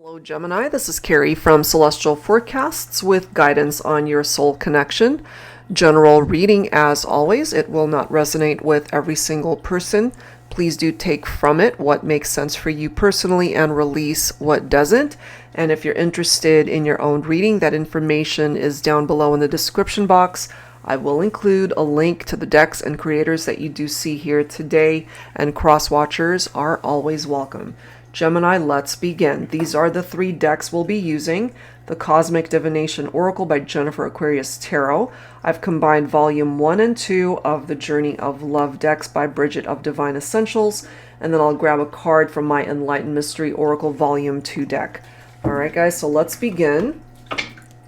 Hello Gemini, this is Carrie from Celestial Forecasts with guidance on your soul connection. General reading as always. It will not resonate with every single person. Please do take from it what makes sense for you personally and release what doesn't. And if you're interested in your own reading, that information is down below in the description box. I will include a link to the decks and creators that you do see here today, and cross-watchers are always welcome. Gemini, let's begin. These are the 3 decks we'll be using. The Cosmic Divination Oracle by Jennifer Aquarius Tarot. I've combined volume 1 and 2 of the Journey of Love decks by Bridget of Divine Essentials, and then I'll grab a card from my Enlightened Mystery Oracle volume 2 deck. Alright guys, so let's begin.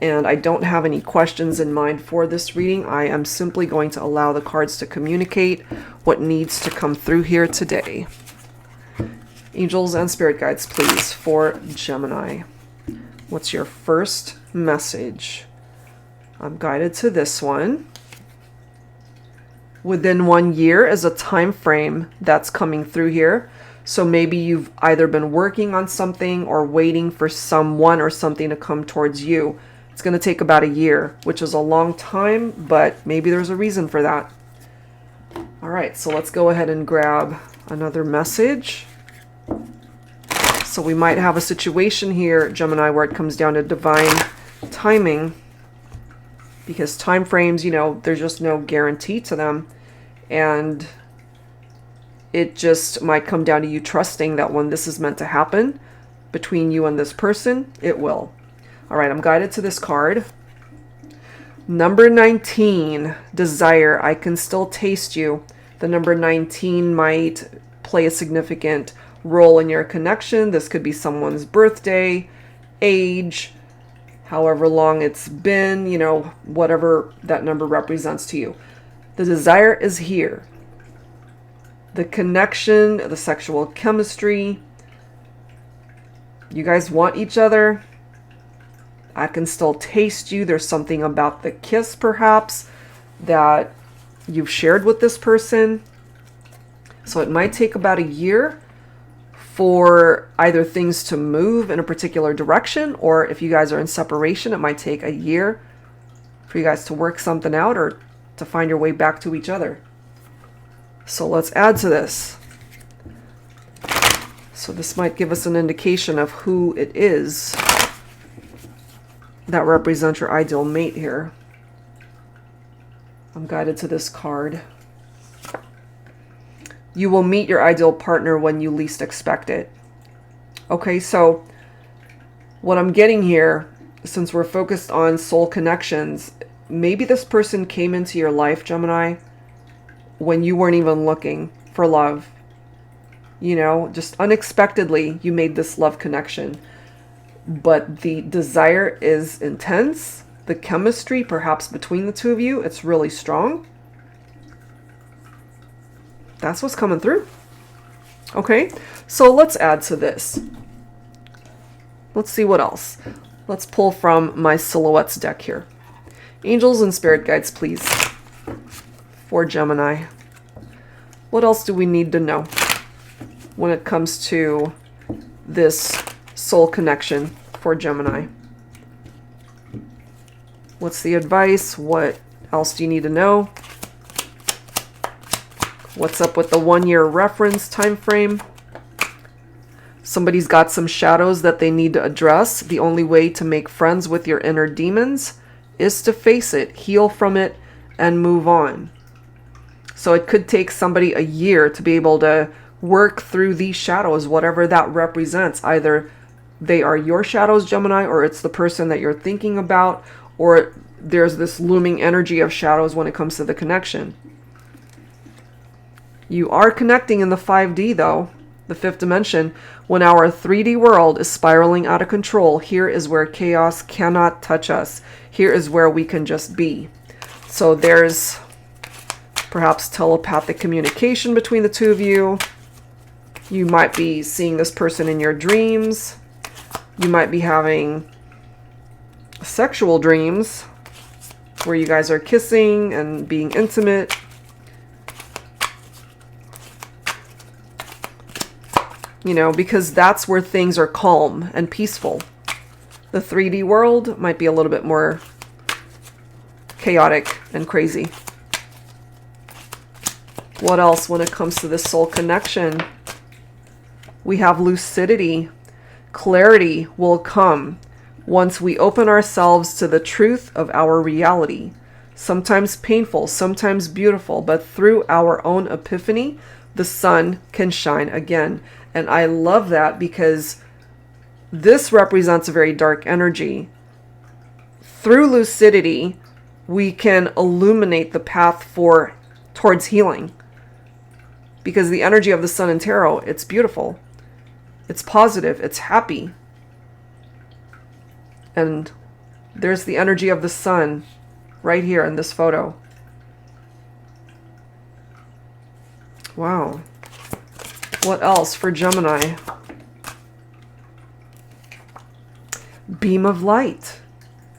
And I don't have any questions in mind for this reading. I am simply going to allow the cards to communicate what needs to come through here today. Angels and spirit guides, please, for Gemini. What's your first message? I'm guided to this one. Within 1 year is a time frame that's coming through here. So maybe you've either been working on something or waiting for someone or something to come towards you. It's going to take about a year, which is a long time, but maybe there's a reason for that. All right, so let's go ahead and grab another message. So we might have a situation here, Gemini, where it comes down to divine timing, because time frames, you know, there's just no guarantee to them. And it just might come down to you trusting that when this is meant to happen between you and this person, it will. All right, I'm guided to this card. Number 19, desire. I can still taste you. The number 19 might play a significant role in your connection. This could be someone's birthday, age, however long it's been, you know, whatever that number represents to you. The desire is here. The connection, the sexual chemistry. You guys want each other. I can still taste you. There's something about the kiss, perhaps, that you've shared with this person. So it might take about a year for either things to move in a particular direction, or if you guys are in separation, it might take a year for you guys to work something out or to find your way back to each other. So let's add to this. So this might give us an indication of who it is that represents your ideal mate here. I'm guided to this card. You will meet your ideal partner when you least expect it. Okay, so what I'm getting here, since we're focused on soul connections, maybe this person came into your life, Gemini, when you weren't even looking for love. You know, just unexpectedly, you made this love connection. But the desire is intense. The chemistry, perhaps between the two of you, it's really strong. That's what's coming through. Okay, so let's add to this. Let's see what else. Let's pull from my Silhouettes deck here. Angels and spirit guides, please, for Gemini. What else do we need to know when it comes to this soul connection for Gemini? What's the advice? What else do you need to know? What's up with the 1 year reference time frame? Somebody's got some shadows that they need to address. The only way to make friends with your inner demons is to face it, heal from it, and move on. So it could take somebody a year to be able to work through these shadows, whatever that represents. Either they are your shadows, Gemini, or it's the person that you're thinking about, or there's this looming energy of shadows when it comes to the connection. You are connecting in the 5D, though, the 5th dimension. When our 3D world is spiraling out of control, here is where chaos cannot touch us. Here is where we can just be. So there's perhaps telepathic communication between the two of you. You might be seeing this person in your dreams. You might be having sexual dreams where you guys are kissing and being intimate. you know, because that's where things are calm and peaceful. The 3D world might be a little bit more chaotic and crazy. What else when it comes to this soul connection? We have lucidity. Clarity will come once we open ourselves to the truth of our reality. Sometimes painful, sometimes beautiful, but through our own epiphany, the sun can shine again. And I love that because this represents a very dark energy. Through lucidity, we can illuminate the path towards healing. Because the energy of the sun in tarot, it's beautiful. It's positive. It's happy. And there's the energy of the sun right here in this photo. Wow. What else for Gemini? Beam of light.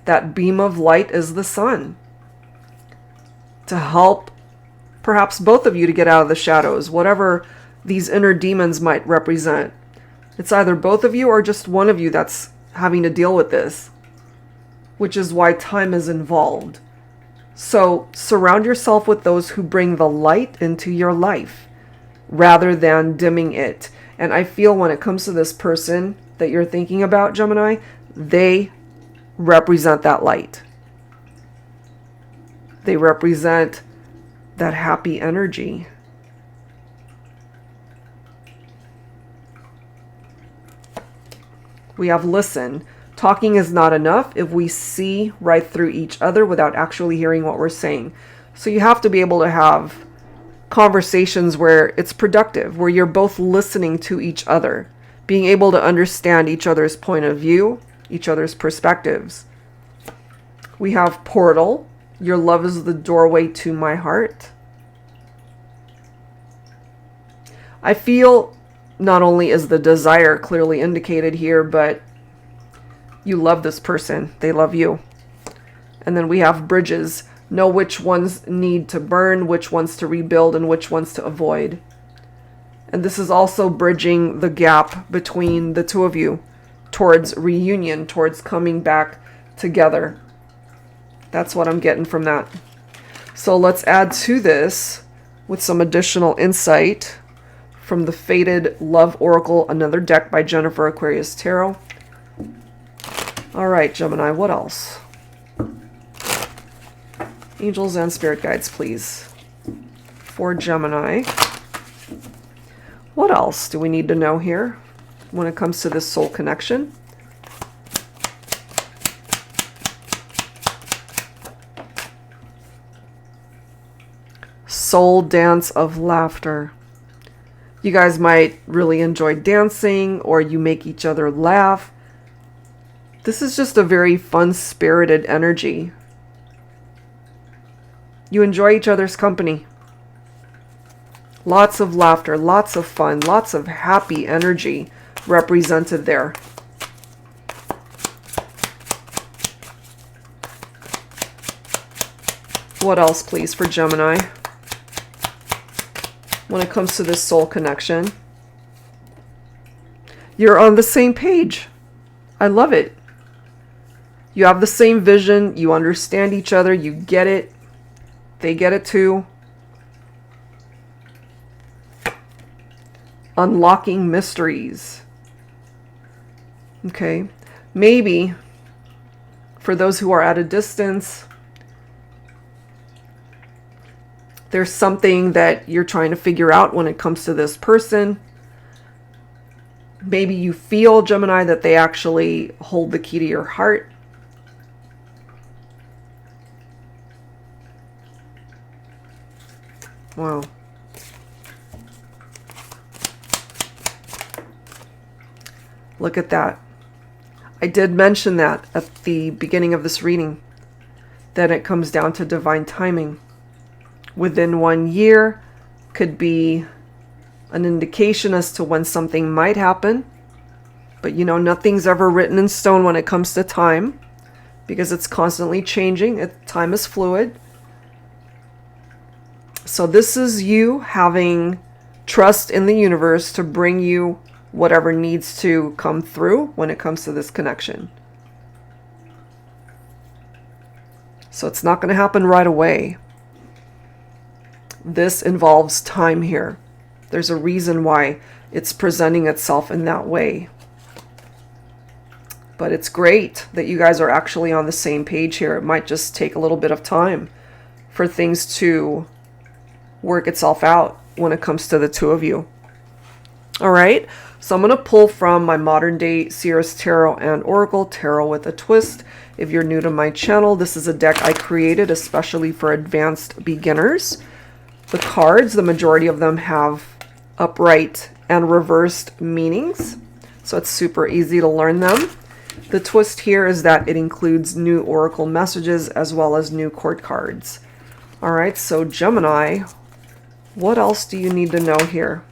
That beam of light is the sun. To help perhaps both of you to get out of the shadows, whatever these inner demons might represent. It's either both of you or just one of you that's having to deal with this, which is why time is involved. So surround yourself with those who bring the light into your life rather than dimming it. And I feel when it comes to this person that you're thinking about, Gemini, they represent that light. They represent that happy energy. We have listen. Talking is not enough if we see right through each other without actually hearing what we're saying. So you have to be able to have conversations where it's productive, where you're both listening to each other, being able to understand each other's point of view, each other's perspectives. We have portal. Your love is the doorway to my heart. I feel not only is the desire clearly indicated here, but you love this person. They love you. And then we have bridges. Know which ones need to burn, which ones to rebuild, and which ones to avoid. And this is also bridging the gap between the two of you towards reunion, towards coming back together. That's what I'm getting from that. So let's add to this with some additional insight from the Fated Love Oracle, another deck by Jennifer Aquarius Tarot. All right, Gemini, what else? Angels and spirit guides, please. For Gemini. What else do we need to know here when it comes to this soul connection? Soul dance of laughter. You guys might really enjoy dancing, or you make each other laugh. This is just a very fun-spirited energy. You enjoy each other's company. Lots of laughter, lots of fun, lots of happy energy represented there. What else, please, for Gemini? When it comes to this soul connection, you're on the same page. I love it. You have the same vision. You understand each other. You get it. They get it too. Unlocking mysteries. Okay. Maybe for those who are at a distance, there's something that you're trying to figure out when it comes to this person. Maybe you feel, Gemini, that they actually hold the key to your heart. Wow. Look at that. I did mention that at the beginning of this reading, that it comes down to divine timing. Within 1 year could be an indication as to when something might happen. But you know, nothing's ever written in stone when it comes to time, because it's constantly changing. Time is fluid. So this is you having trust in the universe to bring you whatever needs to come through when it comes to this connection. So it's not going to happen right away. This involves time here. There's a reason why it's presenting itself in that way. But it's great that you guys are actually on the same page here. It might just take a little bit of time for things to work itself out when it comes to the two of you. All right, so I'm going to pull from my Modern Day Seers Tarot and Oracle Tarot with a Twist. If you're new to my channel, this is a deck I created especially for advanced beginners. The cards, the majority of them have upright and reversed meanings, so it's super easy to learn them. The twist here is that it includes new oracle messages as well as new court cards. All right, so Gemini, what else do you need to know here?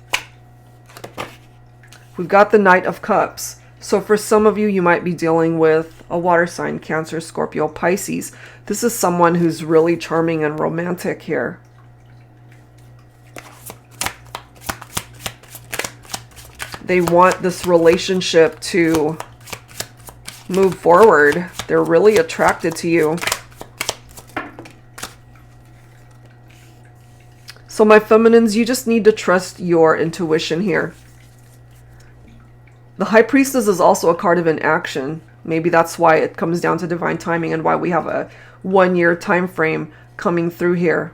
We've got the Knight of Cups. So for some of you, you might be dealing with a water sign, Cancer, Scorpio, Pisces. This is someone who's really charming and romantic here. They want this relationship to move forward. They're really attracted to you. So my feminines, you just need to trust your intuition here. The High Priestess is also a card of inaction. Maybe that's why it comes down to divine timing and why we have a 1-year time frame coming through here.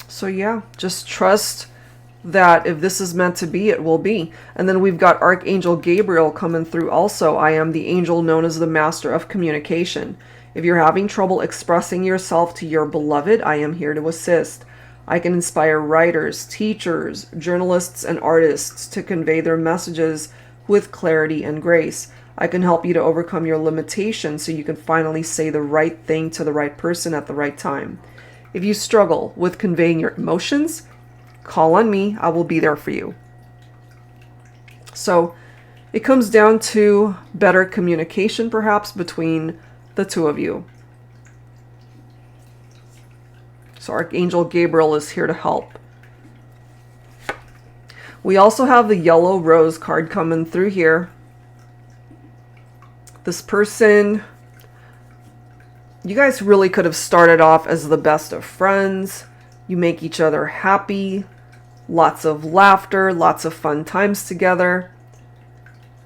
So yeah, just trust that if this is meant to be, it will be. And then we've got Archangel Gabriel coming through also. I am the angel known as the master of communication. If you're having trouble expressing yourself to your beloved, I am here to assist. I can inspire writers, teachers, journalists, and artists to convey their messages with clarity and grace. I can help you to overcome your limitations so you can finally say the right thing to the right person at the right time. If you struggle with conveying your emotions, call on me. I will be there for you. So it comes down to better communication, perhaps, between the two of you. So Archangel Gabriel is here to help. We also have the Yellow Rose card coming through here. This person, you guys really could have started off as the best of friends. You make each other happy. Lots of laughter, lots of fun times together.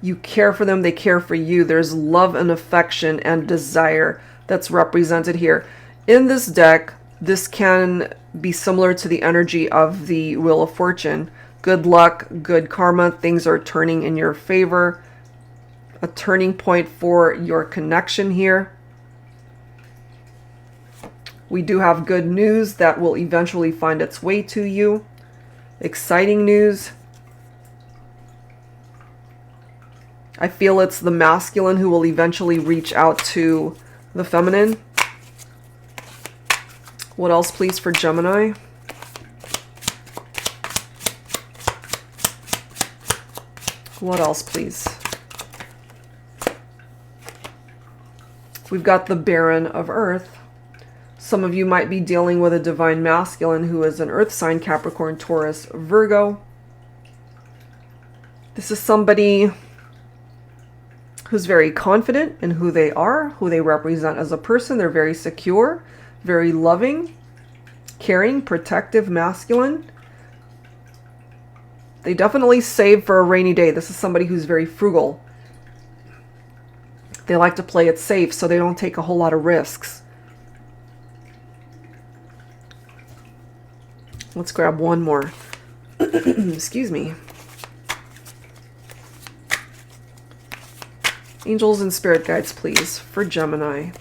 You care for them, they care for you. There's love and affection and desire that's represented here. In this deck, this can be similar to the energy of the Wheel of Fortune. Good luck, good karma, things are turning in your favor. A turning point for your connection here. We do have good news that will eventually find its way to you. Exciting news. I feel it's the masculine who will eventually reach out to the feminine. What else, please, for Gemini? What else, please? We've got the Baron of Earth. Some of you might be dealing with a divine masculine who is an earth sign, Capricorn, Taurus, Virgo. This is somebody who's very confident in who they are, who they represent as a person. They're very secure, very loving, caring, protective, masculine. They definitely save for a rainy day. This is somebody who's very frugal. They like to play it safe, so they don't take a whole lot of risks. Let's grab one more. Excuse me. Angels and spirit guides, please, for Gemini.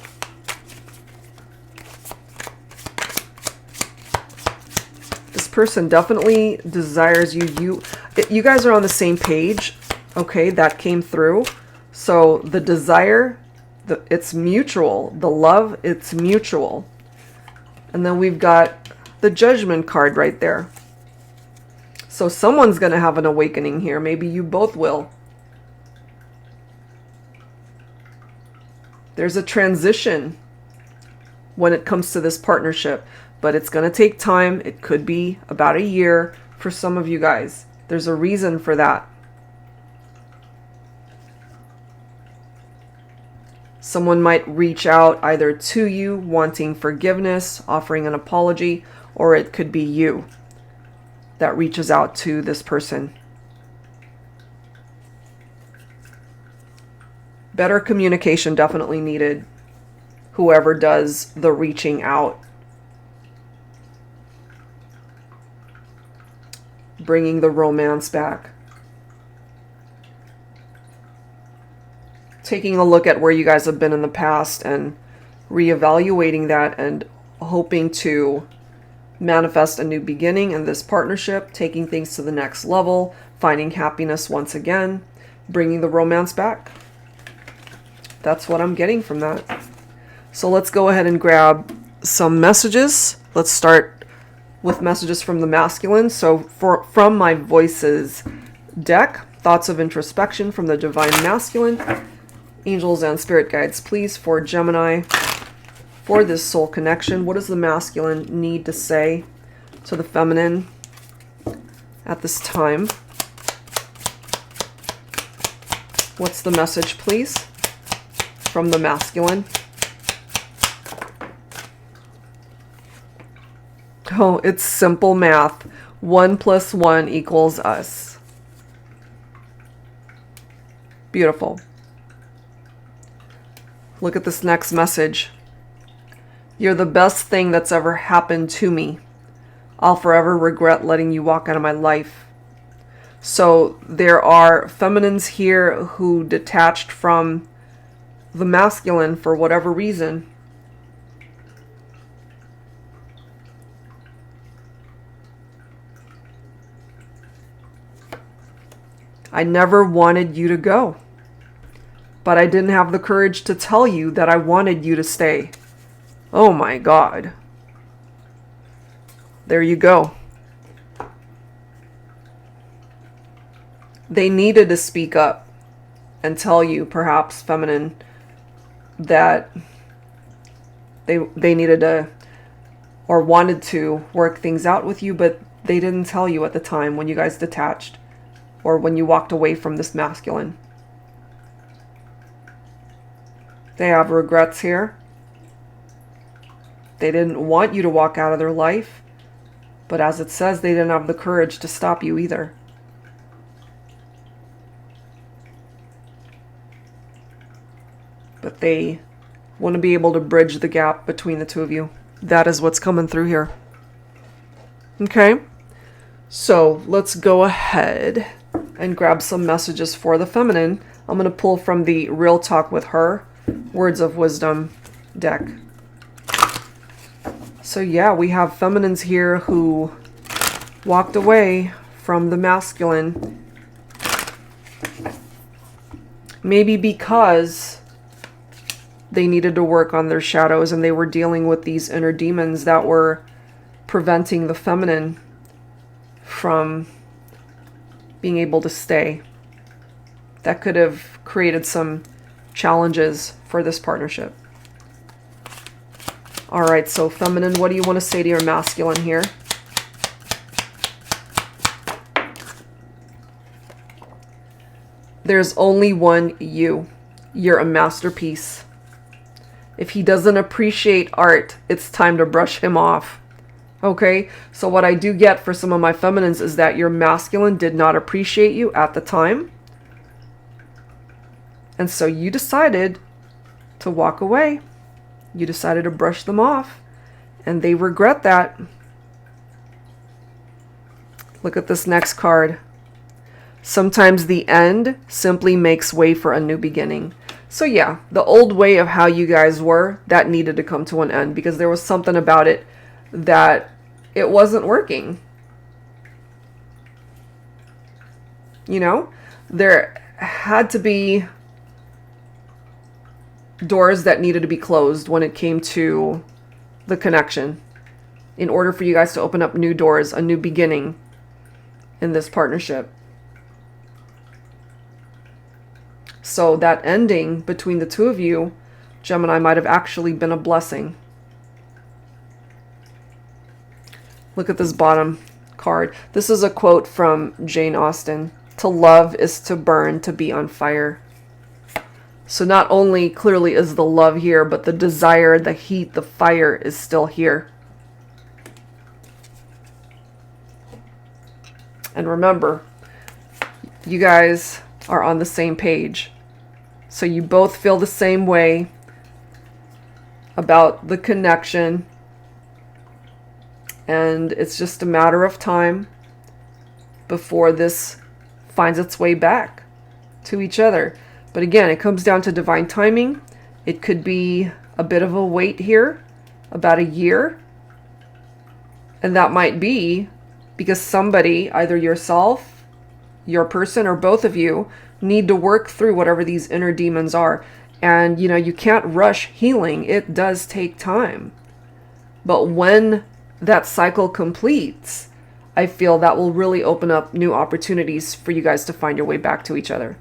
This person definitely desires you. You guys are on the same page. Okay, that came through. So the desire, it's mutual. The love, it's mutual. And then we've got the Judgment card right there. So someone's going to have an awakening here. Maybe you both will. There's a transition. when it comes to this partnership. But it's going to take time. It could be about a year for some of you guys. There's a reason for that. Someone might reach out either to you wanting forgiveness, offering an apology, or it could be you that reaches out to this person. Better communication definitely needed. Whoever does the reaching out. Bringing the romance back. Taking a look at where you guys have been in the past and reevaluating that and hoping to manifest a new beginning in this partnership, taking things to the next level, finding happiness once again, bringing the romance back. That's what I'm getting from that. So let's go ahead and grab some messages. Let's start with messages from the masculine. So from my Voices deck, thoughts of introspection from the divine masculine. Angels and spirit guides, please, for Gemini, for this soul connection. What does the masculine need to say to the feminine at this time? What's the message, please, from the masculine? Oh, it's simple math. 1 + 1 = us. Beautiful. Look at this next message. You're the best thing that's ever happened to me. I'll forever regret letting you walk out of my life. So there are feminines here who detached from the masculine for whatever reason. I never wanted you to go. But I didn't have the courage to tell you that I wanted you to stay. Oh my God. There you go. They needed to speak up and tell you, perhaps, feminine, that they needed to or wanted to work things out with you, but they didn't tell you at the time when you guys detached or when you walked away from this masculine. They have regrets here. They didn't want you to walk out of their life, but as it says, they didn't have the courage to stop you either. But they want to be able to bridge the gap between the two of you. That is what's coming through here. Okay, so let's go ahead and grab some messages for the feminine. I'm going to pull from the Real Talk with Her Words of Wisdom deck. So yeah, we have feminines here who walked away from the masculine. Maybe because they needed to work on their shadows and they were dealing with these inner demons that were preventing the feminine from being able to stay. That could have created some challenges for this partnership. All right, so feminine, what do you want to say to your masculine here? There's only one you. You're a masterpiece. If he doesn't appreciate art, it's time to brush him off. Okay, so what I do get for some of my feminines is that your masculine did not appreciate you at the time. And so you decided to walk away. You decided to brush them off. And they regret that. Look at this next card. Sometimes the end simply makes way for a new beginning. So yeah, the old way of how you guys were, that needed to come to an end because there was something about it that it wasn't working. You know, there had to be doors that needed to be closed when it came to the connection in order for you guys to open up new doors, a new beginning in this partnership. So that ending between the two of you, Gemini, might have actually been a blessing. Look at this bottom card. This is a quote from Jane Austen. To love is to burn, to be on fire. So not only clearly is the love here, but the desire, the heat, the fire is still here. And remember, you guys are on the same page. So you both feel the same way about the connection. And it's just a matter of time before this finds its way back to each other. But again, it comes down to divine timing. It could be a bit of a wait here, about a year. And that might be because somebody, either yourself, your person, or both of you, need to work through whatever these inner demons are. And, you know, you can't rush healing. It does take time. But when that cycle completes, I feel that will really open up new opportunities for you guys to find your way back to each other.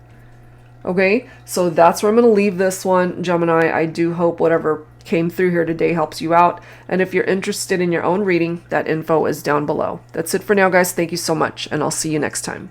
Okay, so that's where I'm going to leave this one, Gemini. I do hope whatever came through here today helps you out. And if you're interested in your own reading, that info is down below. That's it for now, guys. Thank you so much, and I'll see you next time.